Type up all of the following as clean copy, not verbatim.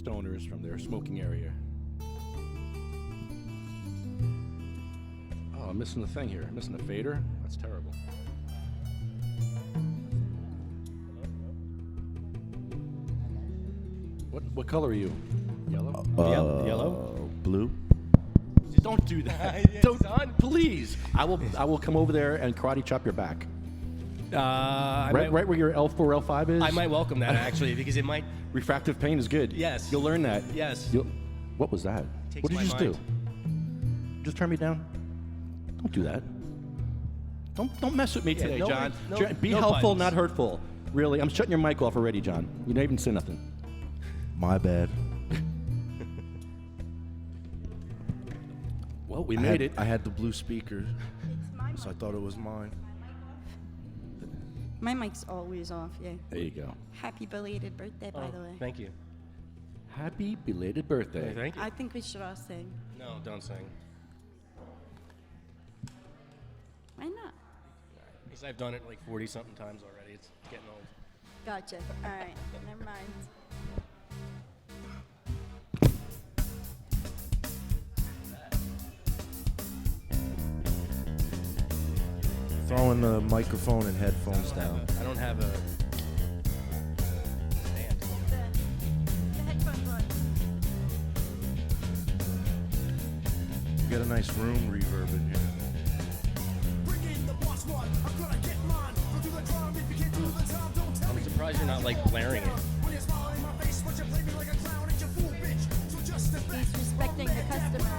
stoners from their smoking area. Oh, I'm missing the thing here. I'm missing the fader. That's terrible. What color are you? Yellow? Yellow? Blue? Don't do that. Don't, please. I will come over there and karate chop your back. Right where your L4, L5 is? I might welcome that, actually, because it might... Refractive pain is good. Yes. You'll learn that. Yes. What was that? What did you just do? Just turn me down? Don't do that. Don't mess with me today, John. Be helpful, not hurtful. Really, I'm shutting your mic off already, John. You didn't even say nothing. My bad. Well, we made it. I had the blue speaker, so I thought it was mine. My mic's always off, yeah. There you go. Happy belated birthday, by the way. Thank you. Happy belated birthday. Thank you. I think we should all sing. No, don't sing. Why not? Because I've done it like 40-something times already. It's getting old. Gotcha. All right. Never mind. Throwing the microphone and headphones down. I don't have a stand. The headphones on. You got a nice room reverb in here. I'm surprised you're not like blaring it. He's respecting the customer.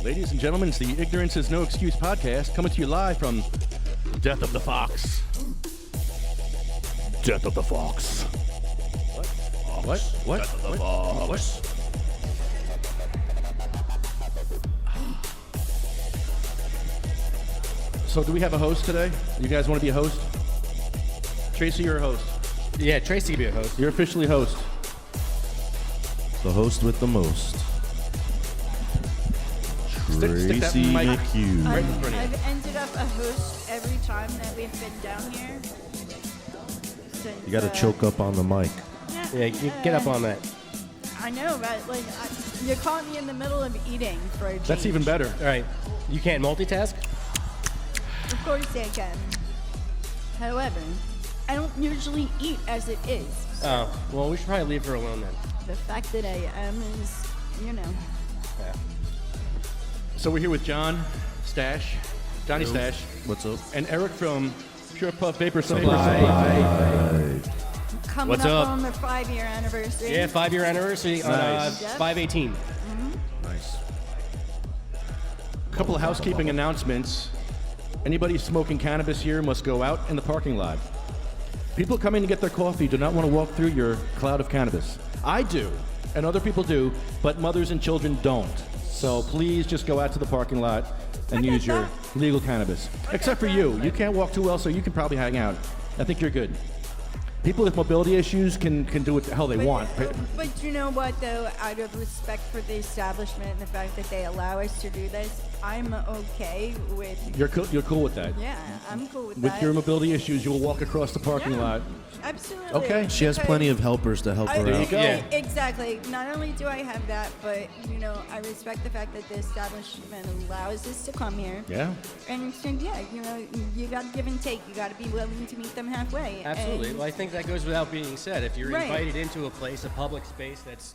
Ladies and gentlemen, it's the Ignorance is No Excuse podcast coming to you live from Death of the Fox. Death of the Fox. What? Death of the Fox. So do we have a host today? You guys want to be a host? Tracy, you're a host. Yeah, Tracy can be a host. You're officially host. The host with the most. Stick that Tracy mic McHugh. right in front of you. I've ended up a host every time that we've been down here. Since, You got to choke up on the mic. Yeah, get up on that. I know, but you caught me in the middle of eating for a change. That's even better. All right. You can't multitask? Of course I can. However, I don't usually eat as it is. Oh, well, we should probably leave her alone then. The fact that I am is, Yeah. So we're here with John Stash, Johnny Stash, What's up? and Eric from Pure Puff Vapor Supply. coming What's up up? on the 5-year anniversary. Yeah, 5-year anniversary on Nice. 5/18. Nice. A couple of housekeeping announcements. Anybody smoking cannabis here must go out in the parking lot. People coming to get their coffee do not want to walk through your cloud of cannabis. I do, and other people do, but mothers and children don't. So please just go out to the parking lot and use your legal cannabis. Except for you. You can't walk too well, so you can probably hang out. I think you're good. People with mobility issues can do what the hell they want. But you know what, though? Out of respect for the establishment and the fact that they allow us to do this, I'm okay with... You're cool with that. Yeah, I'm cool with With that. your mobility issues, you'll walk across the parking Yeah, lot. Absolutely. Okay. She has plenty of helpers to help her There you out. go. Yeah. Exactly. Not only do I have that, but, I respect the fact that the establishment allows us to come here. Yeah. And so, yeah, you got to give and take. You got to be willing to meet them halfway. Absolutely. And Well, I think that goes without being said. If you're Right. invited into a place, a public space that's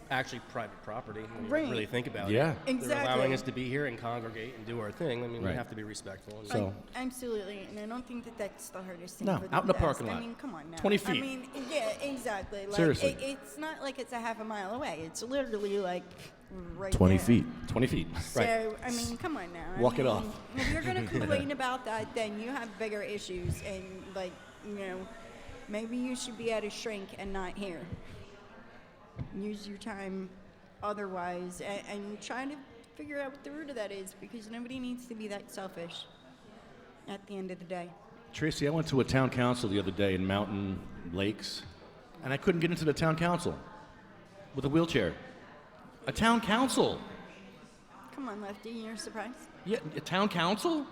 actually private property, when you Right. really think about Yeah. it. They're Exactly. allowing us to be here and congregate and do our thing. I mean, Right. we have to be respectful. And So- Absolutely, and I don't think that that's the hardest thing. No, for them out in the to parking ask. lot. I mean, come on now. 20 I feet. mean, yeah, exactly. Like, Seriously. it's not like it's a half a mile away. It's literally like right 20 there. feet. 20 feet. So, Right. I mean, come on now. I Walk it mean, off. If you're going to complain about that, then you have bigger issues, and, maybe you should be at a shrink and not here. Use your time otherwise, and try to figure out what the root of that is, because nobody needs to be that selfish at the end of the day. Tracy, I went to a town council the other day in Mountain Lakes, and I couldn't get into the town council with a wheelchair. A town council? Come on, Lefty, you're surprised? Yeah, a town council?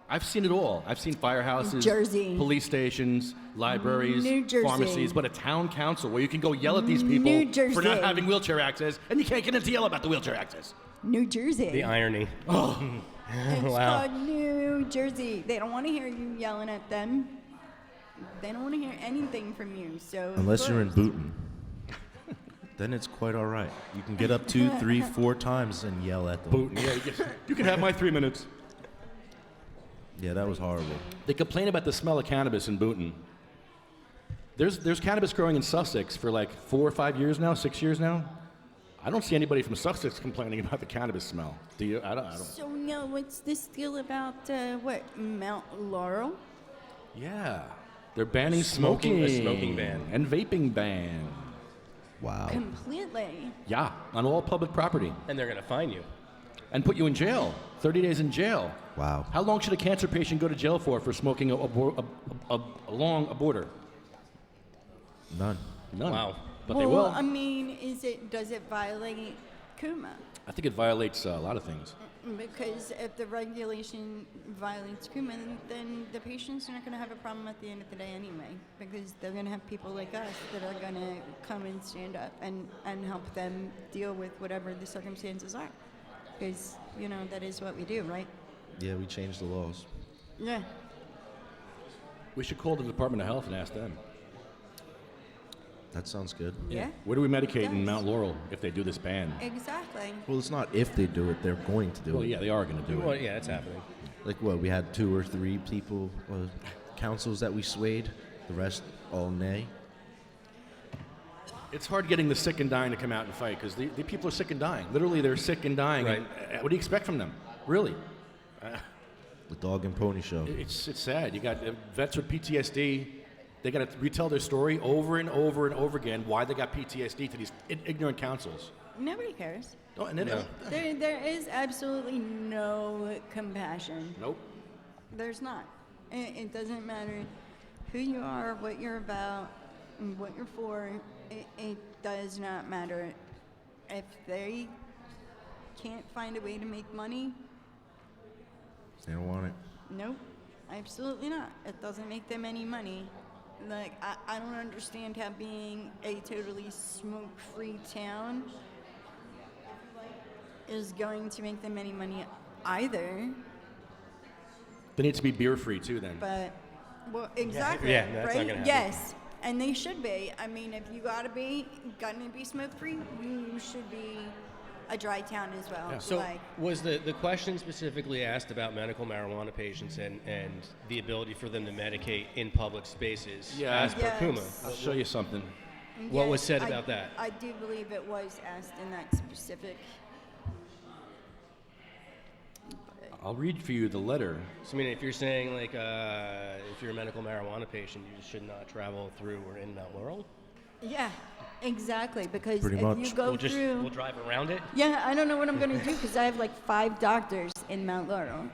I've seen it all. I've seen firehouses, Jersey. police stations, libraries, New Jersey. pharmacies, but a town council where you can go yell at these people New for not Jersey. having wheelchair access, and you can't get in to yell about the wheelchair access. New Jersey. the irony. It's Wow. called New Jersey. They don't want to hear you yelling at them. They don't want to hear anything from you. So Unless you're in Booton. Then it's quite all right. You can get up 2, 3, 4 times and yell at them. Yeah, you can have my 3 minutes. Yeah, that was horrible. They complain about the smell of cannabis in Booton. There's cannabis growing in Sussex for like 4 or 5 years now, 6 years now. I don't see anybody from Sussex complaining about the cannabis smell. Do you? I don't. So now, what's this deal about? Mount Laurel? Yeah, they're banning Smoking- smoking, a smoking ban. and vaping ban. Wow. Completely. Yeah, on all public property, And they're going to fine you. and put you in jail. 30 days in jail. Wow. How long should a cancer patient go to jail for smoking along a border? None. None. Wow. But well, they will. I mean, does it violate Kuma? I think it violates a lot of things. Because if the regulation violates Kuma, then the patients are not going to have a problem at the end of the day anyway. Because they're going to have people like us that are going to come and stand up and help them deal with whatever the circumstances are. Because, that is what we do, right? Yeah, we changed the laws. Yeah. We should call the Department of Health and ask them. That sounds good. Yeah. Where do we medicate in Yes. Mount Laurel if they do this ban? Exactly. Well, it's not if they do it, they're going to do Well, it. yeah, they are going to do Well, it. yeah, it's happening. Like what, we had 2 or 3 people, councils that we swayed, the rest all nay. It's hard getting the sick and dying to come out and fight because the people are sick and dying. Literally, they're sick and dying. Right. And, what do you expect from them? Really? The dog and pony show. It's sad. You got vets with PTSD. They got to retell their story over and over and over again why they got PTSD to these ignorant councils. Nobody cares. Oh, and then, There is absolutely no compassion. nope. There's not. It doesn't matter who you are, what you're about, and what you're for. It does not matter. If they can't find a way to make money, They don't want it. nope, absolutely not. It doesn't make them any money. Like, I don't understand how being a totally smoke-free town is going to make them any money either. They need to be beer free too then. But, well, exactly. Yeah, that's not right? gonna happen. Yes, and they should be. I mean, if you gonna be smoke-free, you should be a dry town as well. Yeah. So like, was the question specifically asked about medical marijuana patients and the ability for them to medicate in public spaces Yeah. as per Yes. Kuma? I'll show you something. What was yes, said about that? I do believe it was asked in that specific. I'll read for you the letter. So I mean, if you're saying like if you're a medical marijuana patient, you should not travel through or in Mount Laurel. Yeah, exactly. Because Pretty if much. you go through, We'll drive around it. yeah, I don't know what I'm gonna do because I have like 5 doctors in Mount Laurel.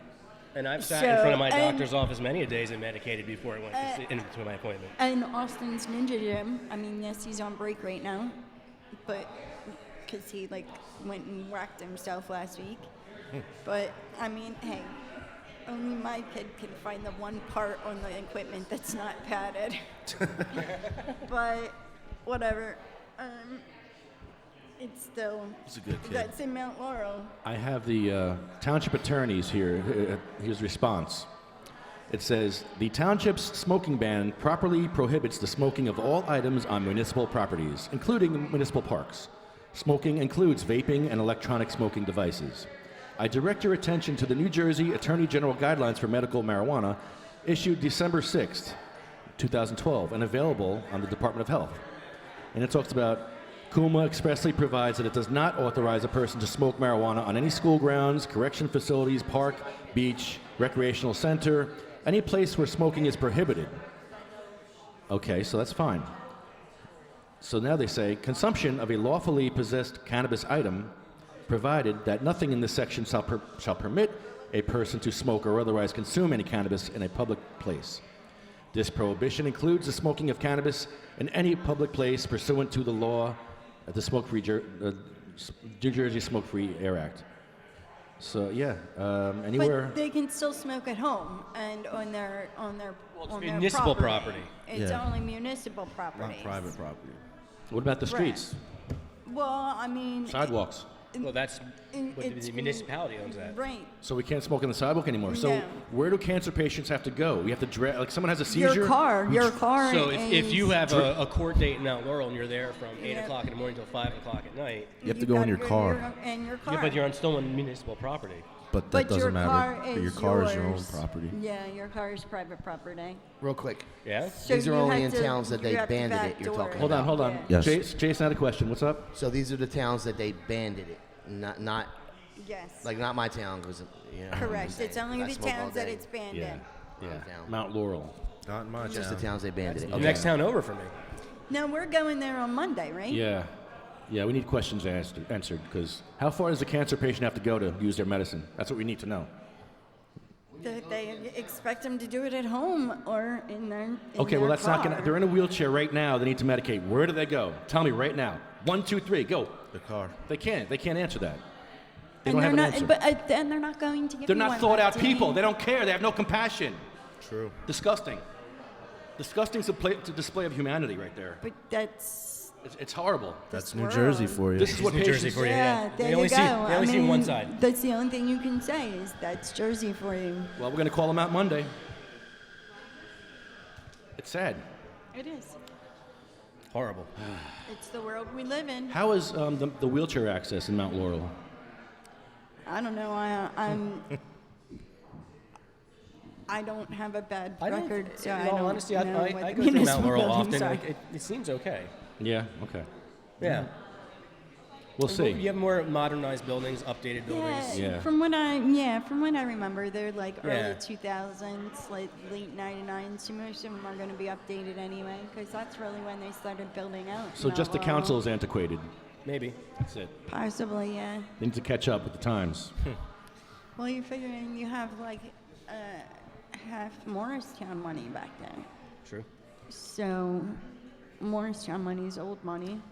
And I've sat in front of my So, and- doctor's office many a days and medicated before I went into my appointment. And Austin's Ninja Gym, I mean, yes, he's on break right now, but because he like went and whacked himself last week. But I mean, hey, only my kid can find the one part on the equipment that's not padded. But whatever, it's still He's a good kid. that's in Mount Laurel. I have the township attorneys here. His response. It says, the township's smoking ban properly prohibits the smoking of all items on municipal properties, including municipal parks. Smoking includes vaping and electronic smoking devices. I direct your attention to the New Jersey Attorney General Guidelines for Medical Marijuana, issued December 6th, 2012, and available on the Department of Health. And it talks about Kuma expressly provides that it does not authorize a person to smoke marijuana on any school grounds, correction facilities, park, beach, recreational center, any place where smoking is prohibited. Okay, so that's fine. So now they say consumption of a lawfully possessed cannabis item, provided that nothing in this section shall permit a person to smoke or otherwise consume any cannabis in a public place. This prohibition includes the smoking of cannabis in any public place pursuant to the law, the New Jersey Smoke-Free Air Act. So yeah, anywhere. But they can still smoke at home and on their it's on their municipal property. property. It's Yeah. only municipal property. Not private property. What about the Right. streets, Well, I mean, sidewalks? Well, that's it- what it's the municipality owns that. right. So we can't smoke on the sidewalk anymore. So No. where do cancer patients have to go? You have to like someone has a seizure. Your car. So if is- you have a court date in Mount Laurel and you're there from 8 Yeah. o'clock in the morning till 5 o'clock at night, You have to go in gotta your car. in your car. yeah, but you're on stolen municipal property. But that But your doesn't car matter. is But your car is your own yours. property. Yeah, your car is private property. Real quick. Yeah? So These are you only have in to- towns that they you have to banded it, backdoor you're talking it. Hold on, hold on. Yeah. Yes. Jason had a question. What's up? So these are the towns that they banded it, not Yes. like not my town because you know. Correct. It's only I the smoke all towns that day. it's banned Yeah. in. Yeah. Mount Laurel. Not in my Just town. the towns they banded it. The next town over for me. No, we're going there on Monday, right? Yeah. Yeah, we need questions answered because how far does a cancer patient have to go to use their medicine? That's what we need to know. They expect them to do it at home or in their Okay, well, that's not going to. car. They're in a wheelchair right now. They need to medicate. Where do they go? Tell me right now. 1, 2, 3, go. The car. They can't. They can't answer that. They And don't have they're an not, answer. but then they're not going to give They're you not one thought out left, people. Haney. They don't care. They have no compassion. True. Disgusting. Disgusting display of humanity right there. But that's It's horrible. That's This New Jersey world. for you. This is what New patients. Jersey for you. yeah. There They you only go. see they only see one side. That's the only thing you can say is that's Jersey for you. Well, we're going to call them out Monday. It's sad. It is. Horrible. It's the world we live in. How is the wheelchair access in Mount Laurel? I don't know. I don't have a bad I don't, record, so in I all don't honesty, know I what I the go through Mount municipal Laurel buildings often. are. Like, it seems okay. Yeah. Okay. Yeah. We'll see. You have more modernized buildings, updated buildings. Yeah. From what I remember, they're like Yeah. early 2000s, like late 99s. So most of them are going to be updated anyway, because that's really when they started building out. So just the Melrose. council is antiquated. Maybe. That's it. Possibly, yeah. They need to catch up with the times. Well, you're figuring you have like half Morristown money back then. True. So Morristown money is old money.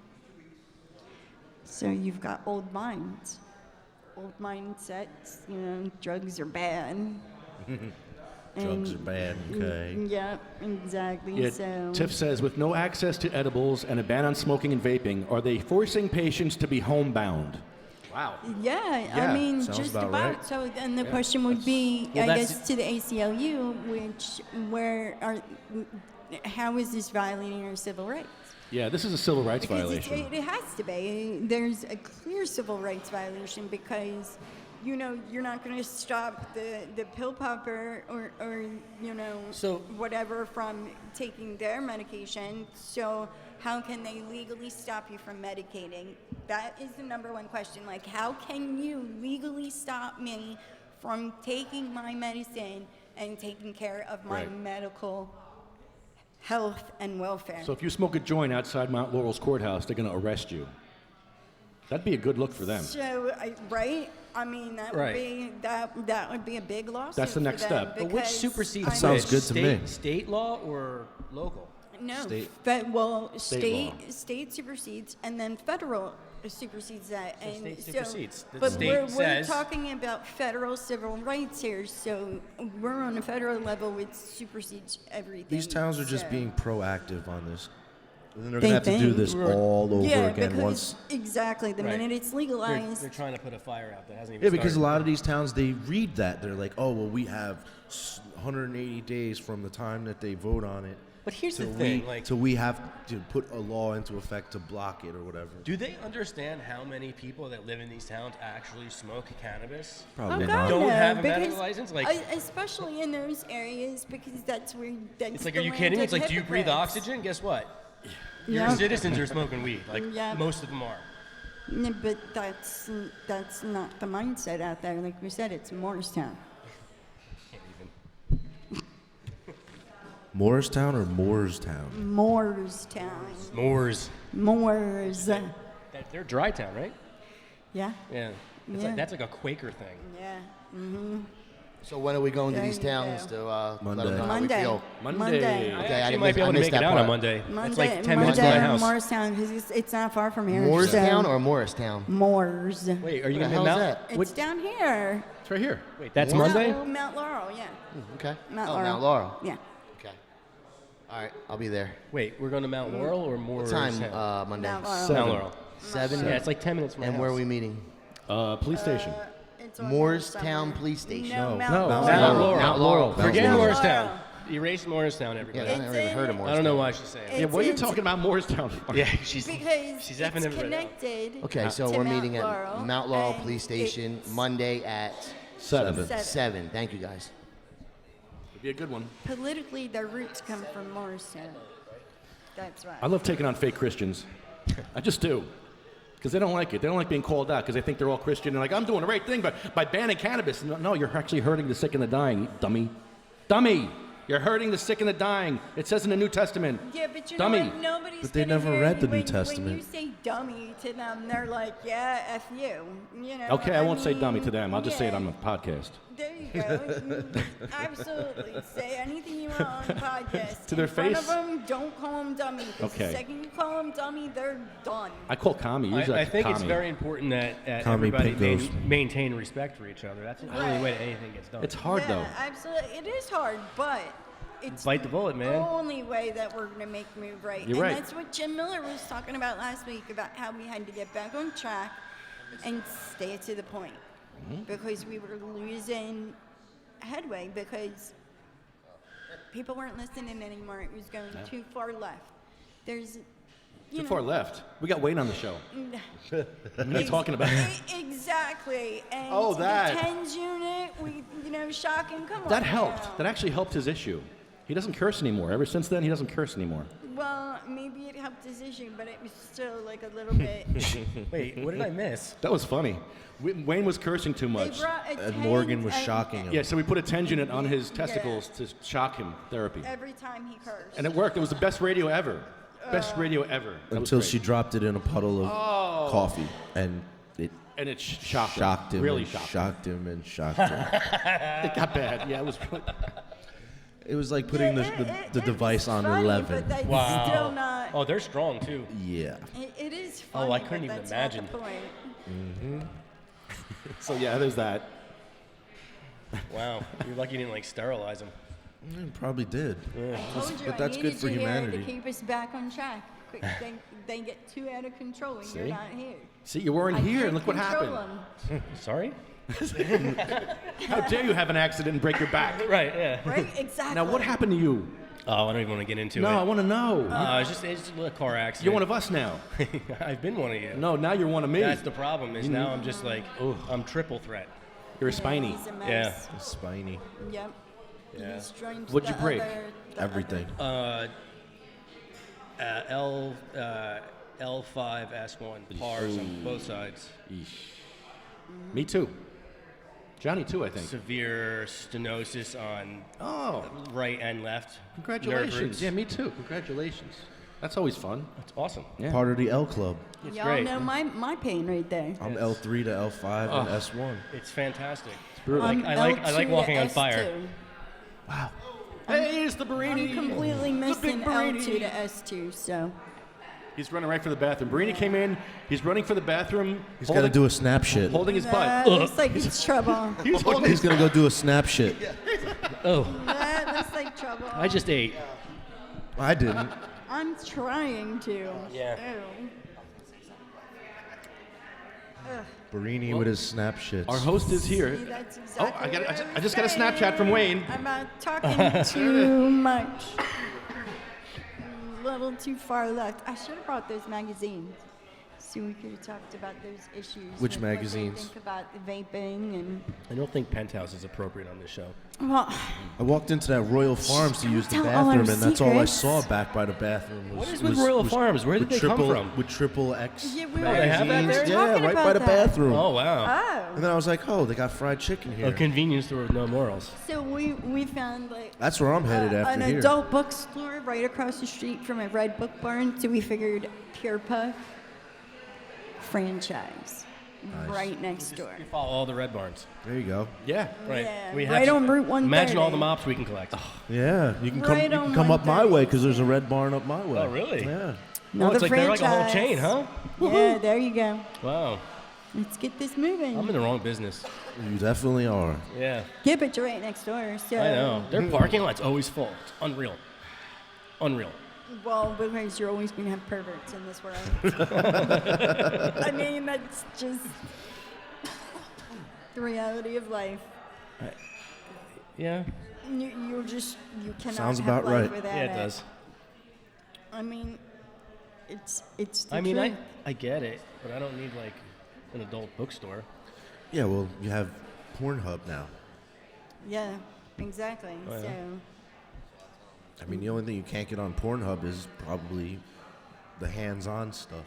So you've got old minds. Old mindsets, drugs are bad. Drugs are bad, okay. Yep, exactly. Yeah, So Tiff says, with no access to edibles and a ban on smoking and vaping, are they forcing patients to be homebound? Wow. yeah, Yeah, I mean, sounds just about about. right. So then the question would be, Well, I that's- guess, to the ACLU, how is this violating our civil rights? Yeah, this is a civil rights Because violation. it has to be. There's a clear civil rights violation because, you're not going to stop the pill popper or So- whatever from taking their medication. So how can they legally stop you from medicating? That is the number one question. Like, how can you legally stop me from taking my medicine and taking care of my Right. medical health and welfare? So if you smoke a joint outside Mount Laurel's courthouse, they're going to arrest you. That'd be a good look for them. So, right? I mean, that would Right. be that would be a big lawsuit. That's the for next them step. But which because supersedes I- which? sounds good to me. State law or local? No, State- state supersedes, and then federal supersedes that. So and state supersedes. The but state we're says- talking about federal civil rights here, so we're on a federal level, which supersedes everything. These towns are just so- being proactive on this. And then they're They going to have to do think. this all over yeah, again because once. exactly the Right. minute it's legalized. They're trying to put a fire out that hasn't even Yeah, because a started. lot of these towns, they read that. They're like, oh, well, we have 180 days from the time that they vote on it. But here's the till thing, like, till we have to put a law into effect to block it or whatever. do they understand how many people that live in these towns actually smoke cannabis? Probably Oh, not. God, Don't no, have a because medical license? Like- especially in those areas, because that's where that's. It's like, the are you land kidding me? of It's like, do you breathe hypocrites. oxygen? Guess what? Your Yeah. citizens are smoking weed. Like, Yeah. most of them are. No, but that's not the mindset out there. Like we said, it's Morristown. Can't even. Morristown or Moorestown? Morristown. Moors. Moors. They're dry town, right? Yeah. Yeah. It's Yeah. Like, that's like a Quaker thing. Yeah. Mm-hmm. So when are we going to There these you towns go. to let Monday. them know how we Monday. feel? Monday. I Okay, I actually didn't might be miss- able I to missed make it that out on part. Monday. Monday. It's like 10 minutes from Monday my in house. Morristown, because it's not far from here. Morristown so- or Morristown? Moors. Wait, are you Where the going to hell is Mount? that? It's what- down here. It's right here. Wait, that's Mount- Monday? Mount Laurel, yeah. Okay. Mount oh, Laurel. Mount Laurel. Yeah. Okay. All right, I'll be there. Wait, we're going to Mount Laurel or What Moors? time Monday? Mount Laurel. Seven. Mount Laurel. 7? Yeah, it's like 10 minutes from my And house. where are we meeting? Police station. It's on Morristown somewhere. Police Station. No, No. Mount No, Laurel. Mount Laurel. Mount Laurel. Forget Mount Morristown. Laurel. Erase Morristown, Yeah, everybody. I never even heard of Morristown. I don't know why she's saying it. Yeah, what are you It's- talking about Morristown for? Yeah, she's Because she's it's effing everybody. connected. Okay, so to we're Mount meeting at Laurel, Mount Laurel and Police Station it's Monday at 7. 7. Thank you, guys. It'd be a good one. Politically, their roots come from Morristown. That's right. I love taking on fake Christians. I just do. Because they don't like it. They don't like being called out because they think they're all Christian and like, I'm doing the right thing by banning cannabis. No, you're actually hurting the sick and the dying, you dummy. Dummy! You're hurting the sick and the dying. It says in the New Testament. Yeah, but you Dummy. know what? Nobody's But they gonna never hear read the New when Testament. you say dummy to them, they're like, yeah, F you. You know. Okay, I won't say mean, dummy to them. I'll just say it yeah. on the podcast. There you go. Absolutely. Say anything you want on the podcast. To their In front face? of them, don't call them dummy. 'Cause Okay. The second you call them dummy, they're done. I call commie. Usually I think it's commie. very important that Commie everybody Pinkos. maintain respect for each other. That's the only Right. way that anything gets done. It's hard yeah, though. absolutely. It is hard, but it's Bite the bullet, the man. only way that we're going to make move right. You're and right. that's what Jim Miller was talking about last week, about how we had to get back on track and stay to the point. Mm-hmm. Because we were losing headway because people weren't listening anymore. It was going too far left. There's Too far left. We got Wayne on the show. What are you talking about? Exactly. And Oh, that. the TENS unit, shocking. Come on. That helped. now. That actually helped his issue. He doesn't curse anymore. Ever since then, he doesn't curse anymore. Well, maybe it helped his issue, but it was still like a little bit. Wait, what did I miss? That was funny. Wayne was cursing too They much. brought a And tent Morgan was and- shocking him. Yeah, so we put a tangent on his testicles to shock him. Therapy. Every time he cursed. And it worked. It was the best radio ever. Best radio ever. That was Until great. she dropped it in a puddle of coffee, and it And it shocked him. shocked him. Really and shocked him. shocked him and shocked him. It got bad. Yeah, it was really It was like putting the It's device on funny, 11. But that's Wow. still not. Oh, they're strong too. Yeah. It is funny. Oh, I couldn't but even that's imagine. Not the point. So yeah, there's that. Wow, you're lucky you didn't like sterilize them. Probably did. Told you, But I that's good needed for you here humanity. to keep us back on track. Quick, they get too out of control when you're See? not here. See, you weren't I here, can't and look what control happened. 'em, Sorry? How dare you have an accident and break your back? Right, yeah. right? Exactly. Now, what happened to you? Oh, I don't even want to get into No, I it. want to know. It's just a car accident. You're one of us now. I've been one of you. No, now you're one of me. That's the problem. Is now I'm just like, I'm triple threat. You're a spiny. He's a mess. Yeah. It's spiny. Yep. Yeah. He's joined What'd you the break? the Everything. L5S1 pars on both sides. Me too. Johnny too, I think. Severe stenosis on Oh, right and left. nerve congratulations. roots. Yeah, me too. Congratulations. That's always fun. It's awesome. Yeah. Part of the L Club. It's Y'all great. know my pain right there. I'm L3 to L5 and S1. It's fantastic. I'm I like L2 walking to on fire. S2. Wow. Hey, it's the Burrini. I'm completely missing Burrini. L2 to S2, so. He's running right for the bathroom. Burrini came in. He's running for the bathroom. He's got to do a snap shit. Holding his That butt. looks like it's trouble. He's holding He's going to go do a snap shit. Oh, That looks like trouble. I just ate. I didn't. I'm trying to. Yeah. Ew. Burrini with his snap shits. Our host is See, here. that's Oh, exactly what I just got a saying. Snapchat from Wayne. I'm talking too much. A little too far left. I should have brought those magazines. So we could have talked about those issues. Which with magazines? What they think about the vaping and. I don't think Penthouse is appropriate on this show. Well, I walked into that Royal Farms to use the Tell all our bathroom, and that's all I secrets. saw back by the bathroom. What is with Royal Farms? Where did with they come triple, from? With triple X yeah, we Oh, they have that magazines. there? Yeah, Talking right about by the that. bathroom. Oh, wow. oh. And then I was like, oh, they got fried chicken here. A convenience store with no morals. So we found like That's where I'm headed after an here. adult bookstore right across the street from a Red Book Barn. So we figured Pure Puff franchise right next door. We follow all the Red Barns. There you go. Yeah. Right. Yeah, We right have on Route 130. Imagine all the mops we can collect. Yeah, you can Right come, on up my 130. way because there's a Red Barn up my way. Oh, really? Yeah. Another it's like they're like a whole franchise. chain, huh? Yeah, there you go. Wow. Let's get this moving. I'm in the wrong business. You definitely are. Yeah. Yeah, but you're right next door. So. I know. Their parking lot's always full. It's unreal. Unreal. Well, because you're always going to have perverts in this world. I mean, that's just the reality of life. Yeah. You cannot Sounds have about life right. without Yeah, it does. I mean, it's the I mean, truth. I get it, but I don't need like an adult bookstore. Yeah, well, you have Pornhub now. Yeah, exactly. Oh, yeah. So, I mean, the only thing you can't get on Pornhub is probably the hands-on stuff.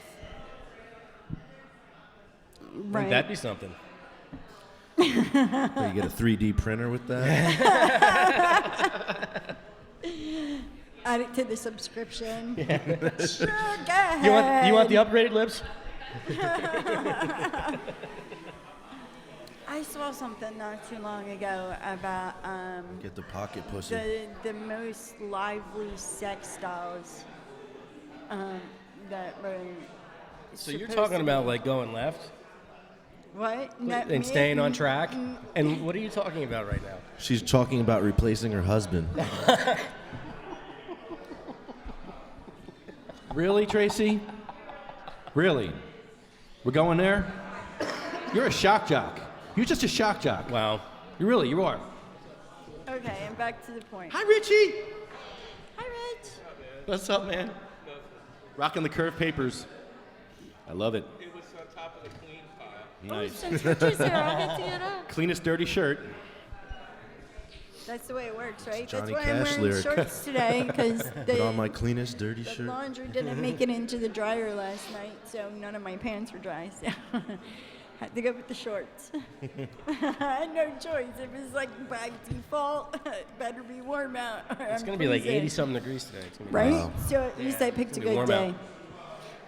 Wouldn't right. that be something? So you get a 3D printer with that? Add it to the subscription. Sure, go ahead. You want the upgraded lips? I saw something not too long ago about Get the pocket pussy. the most lively sex dolls that were. So you're supposed talking to about be- like going left what? and staying on track? And what are you talking about right now? She's talking about replacing her husband. Really, Tracy? Really? We're going there? You're a shock jock. You're just a shock jock. Wow. You are. Okay, and back to the point. Hi, Richie. Hi, Rich. What's up, man? Rocking the curved papers. I love it. It was on top of the clean pile. Oh, Nice. since Rich is here, I'll get to get up. Cleanest dirty shirt. That's the way it works, right? Johnny That's why I'm Cash wearing lyric. shorts today, because Put on my cleanest dirty the shirt. laundry didn't make it into the dryer last night, so none of my pants were dry. So had to go with the shorts. I had no choice. It was like by default, it better be warm out. It's going to be like 80-something degrees today. It's gonna be Right? nice. So at least I picked a It's gonna be good warm day. out.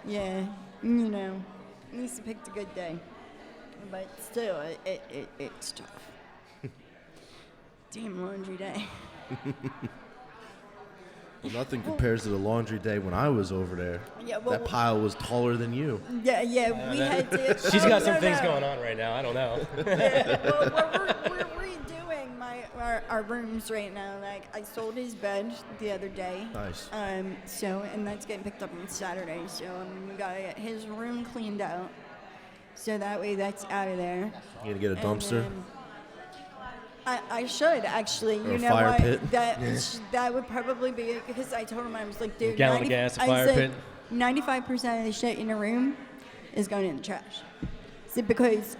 Yeah, at least I picked a good day. But still, it's tough. Damn laundry day. Well, nothing compares to the laundry day when I was over there. Yeah, well, That pile was taller than you. Yeah, we had to. She's got some things no. going on right now. I don't know. Yeah, well, we're redoing our rooms right now. Like, I sold his bed the other day. Nice. And that's getting picked up on Saturday. So we gotta get his room cleaned out. So that way that's out of there. You gonna get a And dumpster? then I should actually. Or You a know fire what? pit? That would probably be it, because I told him, I was like, dude, Gallon of gas, a fire pit. 95% of the shit in the room is going in the trash. So because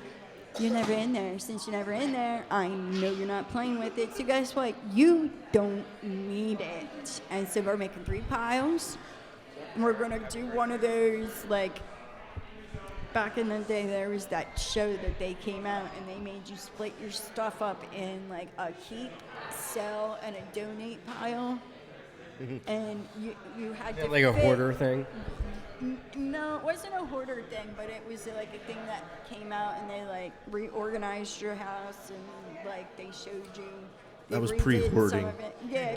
you're never in there. Since you're never in there, I know you're not playing with it. So guess what? You don't need it. And so we're making 3 piles. We're gonna do one of those, like, back in the day, there was that show that they came out and they made you split your stuff up in like a keep, sell, and a donate pile. And you had to Like a fit- hoarder thing. No, it wasn't a hoarder thing, but it was like a thing that came out and they like reorganized your house and like they showed you. They That was redid pre-hoarding. some of it. Yeah,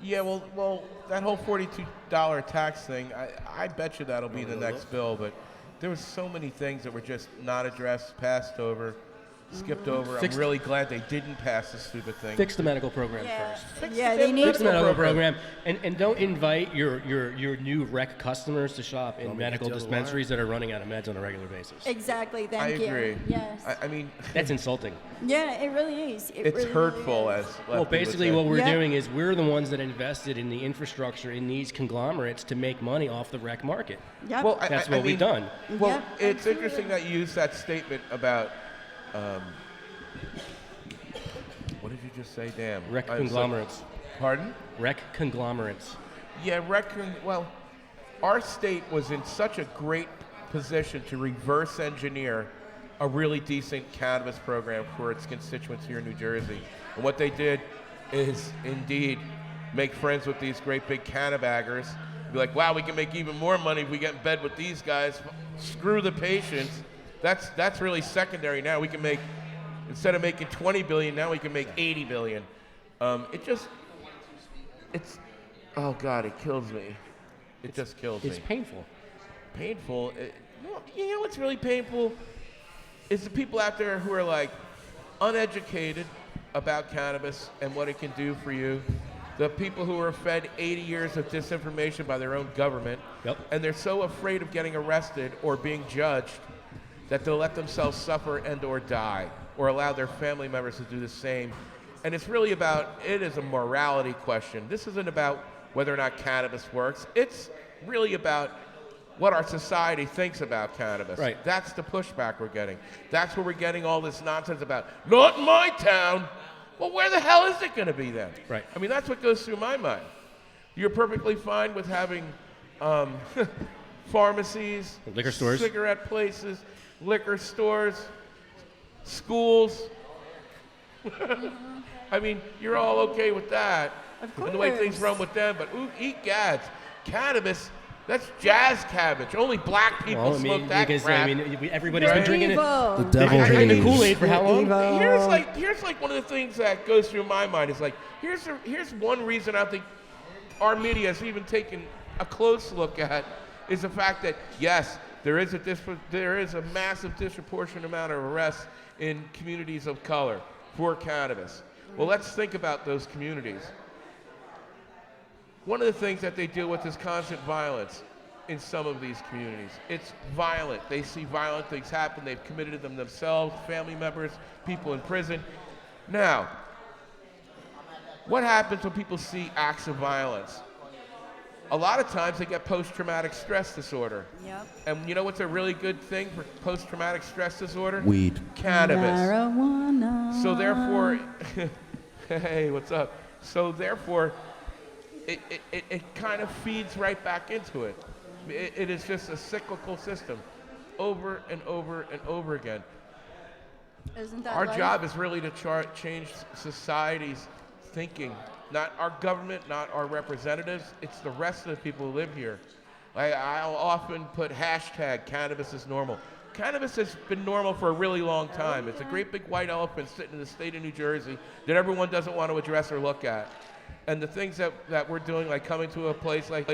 Yeah, well, that whole $42 tax thing, I bet you that'll be the next bill, but there was so many things that were just not addressed, passed over, skipped over. I'm really glad they didn't pass this stupid thing. Fix the medical program Yeah. first. Yeah, they need Fix the medical program, and don't invite your new rec customers to shop in Want me to medical get the other dispensaries that are running out of meds on a regular basis. Exactly. I Thank you. agree. Yes. I mean, That's insulting. Yeah, it really is. It it's really hurtful, is. as Well, Lefty would basically say. what we're Yeah. doing is we're the ones that invested in the infrastructure in these conglomerates to make money off the rec market. Yep. Well, That's I what mean, we've done. Well, Yeah, it's absolutely. interesting that you used that statement about. What did you just say? Damn. Rec I was like- conglomerates. Pardon? Rec conglomerates. Yeah, well, our state was in such a great position to reverse engineer a really decent cannabis program for its constituents here in New Jersey. And what they did is indeed make friends with these great big cannabaggers. Be like, wow, we can make even more money if we get in bed with these guys. Screw the patients. That's really secondary now. We can make, instead of making 20 billion, now we can make 80 billion. Oh God, it kills me. It just kills It's me. painful. Painful. You know what's really painful is the people out there who are like uneducated about cannabis and what it can do for you. The people who are fed 80 years of disinformation by their own government. Yep. And they're so afraid of getting arrested or being judged that they'll let themselves suffer and or die or allow their family members to do the same. And it's really about, it is a morality question. This isn't about whether or not cannabis works. It's really about what our society thinks about cannabis. Right. That's the pushback we're getting. That's where we're getting all this nonsense about, not in my town. Well, where the hell is it going to be then? Right. I mean, that's what goes through my mind. You're perfectly fine with having pharmacies, liquor stores, cigarette places, liquor stores, schools. I mean, you're all okay with that. Of And the way things course. run with them, but eat gads. Cannabis, that's jazz cabbage. Only black people Well, I smoke mean, that because crap. everybody's been drinking it. Evil. The devil They've been drinking the haze. Kool-Aid for how long? Here's like one of the things that goes through my mind is like here's one reason I think our media has even taken a close look at is the fact that yes, there is a massive disproportionate amount of arrests in communities of color for cannabis. Well, let's think about those communities. One of the things that they deal with is constant violence in some of these communities. It's violent. They see violent things happen. They've committed them themselves, family members, people in prison. Now, what happens when people see acts of violence? A lot of times they get post-traumatic stress disorder. Yep. And you know what's a really good thing for post-traumatic stress disorder? Weed. Cannabis. Marijuana. So therefore, hey, what's up? So therefore, it kind of feeds right back into it. It is just a cyclical system, over and over and over again. Isn't that Our life? job is really to change society's thinking, not our government, not our representatives. It's the rest of the people who live here. I'll often put hashtag cannabis is normal. Cannabis has been normal for a really long time. It's a great big white elephant sitting in the state of New Jersey that everyone doesn't want to address or look at. And the things that we're doing, like coming to a place like